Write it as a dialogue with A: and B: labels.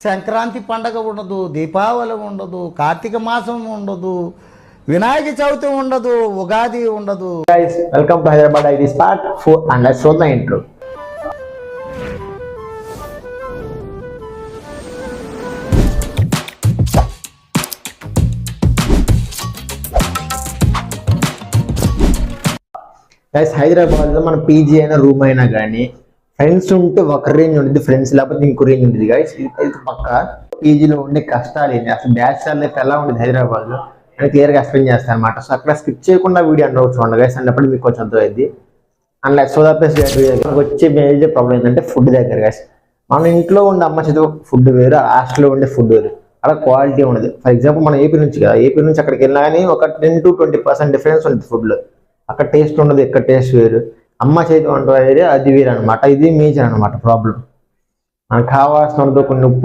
A: సంక్రాంతి పండగ ఉండదు, దీపావళి ఉండదు, కార్తీక మాసం ఉండదు, వినాయక చవితి ఉండదు, ఉగాది ఉండదు.
B: Guys, welcome to Hyderabad IDs part 4 and let's show the intro. Guys హైదరాబాద్లో మన పీజీ అయినా రూమ్ అయినా కానీ ఫ్రెండ్స్ ఉంటే ఒక రేంజ్ ఉంటుంది, ఫ్రెండ్స్ లేకపోతే ఇంకో రేంజ్ ఉంటుంది. గైస్ ఇది పక్క పీజీలో ఉండే కష్టాలు ఏంటి, అసలు బ్యాచిలర్ లైఫ్ ఎలా ఉంటుంది హైదరాబాద్లో అని క్లియర్గా ఎక్స్ప్లెయిన్ చేస్తాను అనమాట. సో అక్కడ స్కిప్ చేయకుండా వీడియో అండర్ చూడండి గైస్, అన్నప్పుడు మీకు కొంచెం అర్థమైంది. అండ్ సోదా ప్లస్ వచ్చే మేజర్ ప్రాబ్లం ఏంటంటే ఫుడ్ దగ్గర. గైస్ మన ఇంట్లో ఉండే అమ్మ చేతి ఫుడ్ వేరు, హాస్టల్లో ఉండే ఫుడ్ వేరు, అక్కడ క్వాలిటీ ఉండదు. ఫర్ ఎగ్జాంపుల్ మనం ఏపీ నుంచి కదా, ఏపీ నుంచి అక్కడికి వెళ్ళినా కానీ ఒక 10 to 20% డిఫరెన్స్ ఉంటుంది ఫుడ్లో. అక్కడ టేస్ట్ ఉండదు, ఇక్కడ టేస్ట్ వేరు. అమ్మ చేతి వంట వేరే, అది వేరు అనమాట. ఇది మేజర్ అనమాట ప్రాబ్లం. మనకు కావాల్సిన కొన్ని